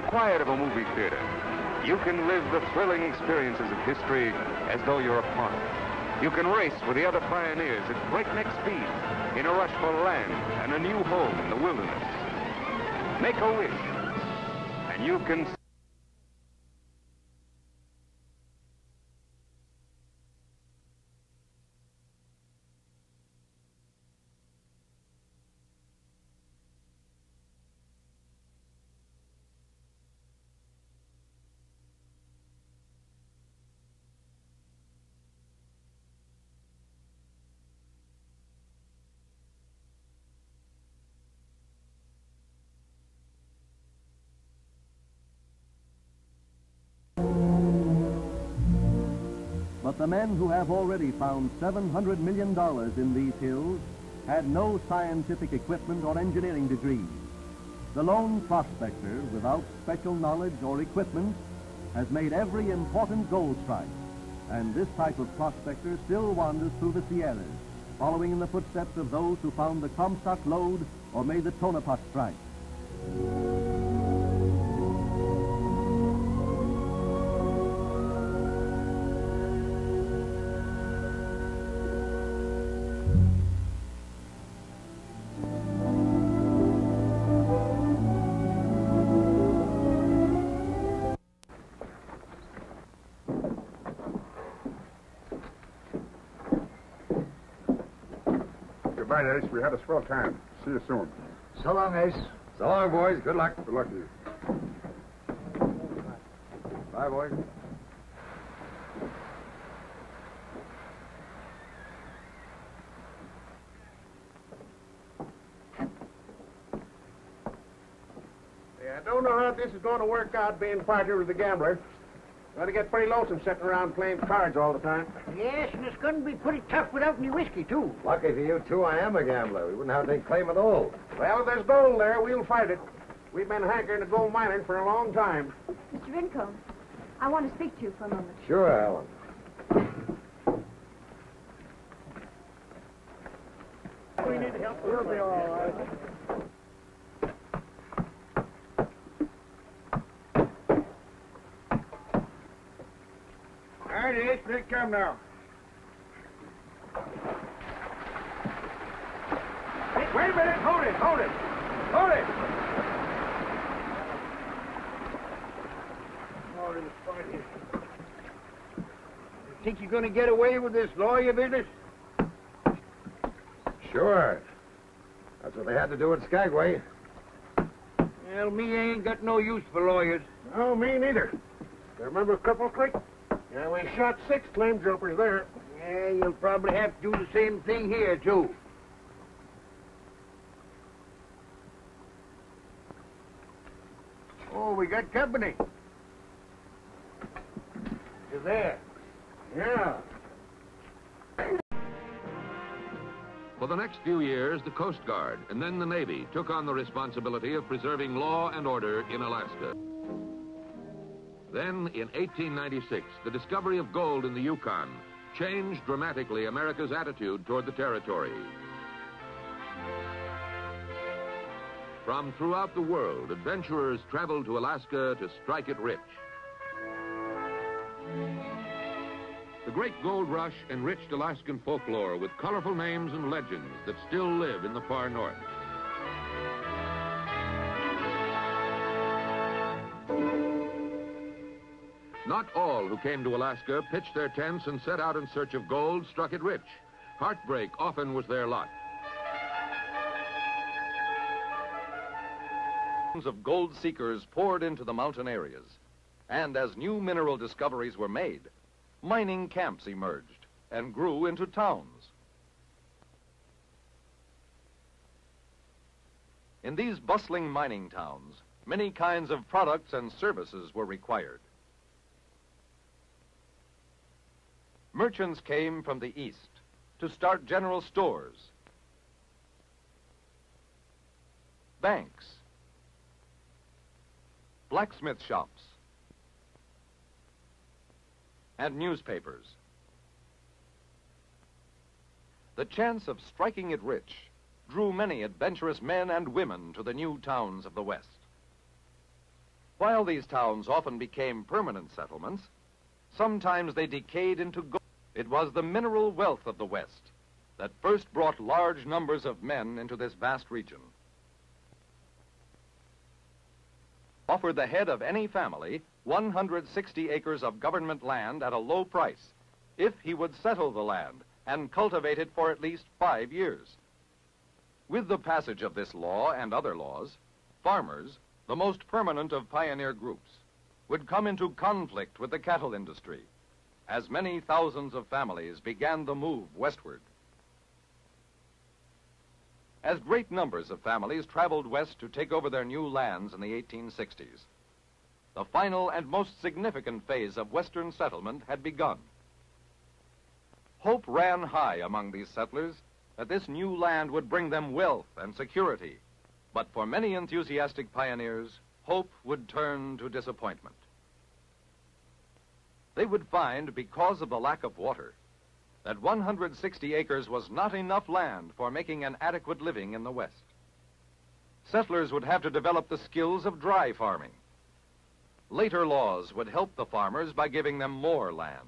the quiet of a movie theater, you can live the thrilling experiences of history as though you're a part of it. You can race with the other pioneers at breakneck speed in a rush for land and a new home in the wilderness. Make a wish, and you can... But the men who have already found $700 million in these hills had no scientific equipment or engineering degrees. The lone prospector, without special knowledge or equipment, has made every important gold strike. And this type of prospector still wanders through the Sierras, following in the footsteps of those who found the Comstock lode or made the Tonopah strike. Goodbye, Ace. We had a swell time. See you soon. So long, Ace. So long, boys. Good luck. Good luck to you. Bye, boys. Yeah, I don't know how this is going to work out being partner with the gambler. Got to get pretty lonesome sitting around playing cards all the time. Yes, and it's going to be pretty tough without any whiskey, too. Lucky for you two, I am a gambler. We wouldn't have to take claim at all. Well, if there's gold there, we'll fight it. We've been hankering to gold mining for a long time. Mr. Rincon, I want to speak to you for a moment. Sure, Alan. We need help. We'll be all right. All right, Ace, here it come now. Hey, wait a minute. Hold it. Hold it. Hold it. Hold it. You think you're going to get away with this lawyer business? Sure. That's what they had to do at Skagway. Well, me ain't got no use for lawyers. No, me neither. You remember Cripple Creek? Yeah, we shot 6 claim jumpers there. Yeah, you'll probably have to do the same thing here, too. Oh, we got company. You there? Yeah. For the next few years, the Coast Guard and then the Navy took on the responsibility of preserving law and order in Alaska. Then, in 1896, the discovery of gold in the Yukon changed dramatically America's attitude toward the territory. From throughout the world, adventurers traveled to Alaska to strike it rich. The great gold rush enriched Alaskan folklore with colorful names and legends that still live in the far north. Not all who came to Alaska pitched their tents and set out in search of gold struck it rich. Heartbreak often was their lot. Of gold seekers poured into the mountain areas, and as new mineral discoveries were made, mining camps emerged and grew into towns. In these bustling mining towns, many kinds of products and services were required. Merchants came from the east to start general stores, banks, blacksmith shops, and newspapers. The chance of striking it rich drew many adventurous men and women to the new towns of the West. While these towns often became permanent settlements, sometimes they decayed into gold. It was the mineral wealth of the West that first brought large numbers of men into this vast region. Offered the head of any family 160 acres of government land at a low price if he would settle the land and cultivate it for at least 5 years. With the passage of this law and other laws, farmers, the most permanent of pioneer groups, would come into conflict with the cattle industry, as many thousands of families began the move westward. As great numbers of families traveled west to take over their new lands in the 1860s, the final and most significant phase of Western settlement had begun. Hope ran high among these settlers that this new land would bring them wealth and security, but for many enthusiastic pioneers, hope would turn to disappointment. They would find, because of the lack of water, that 160 acres was not enough land for making an adequate living in the West. Settlers would have to develop the skills of dry farming. Later laws would help the farmers by giving them more land.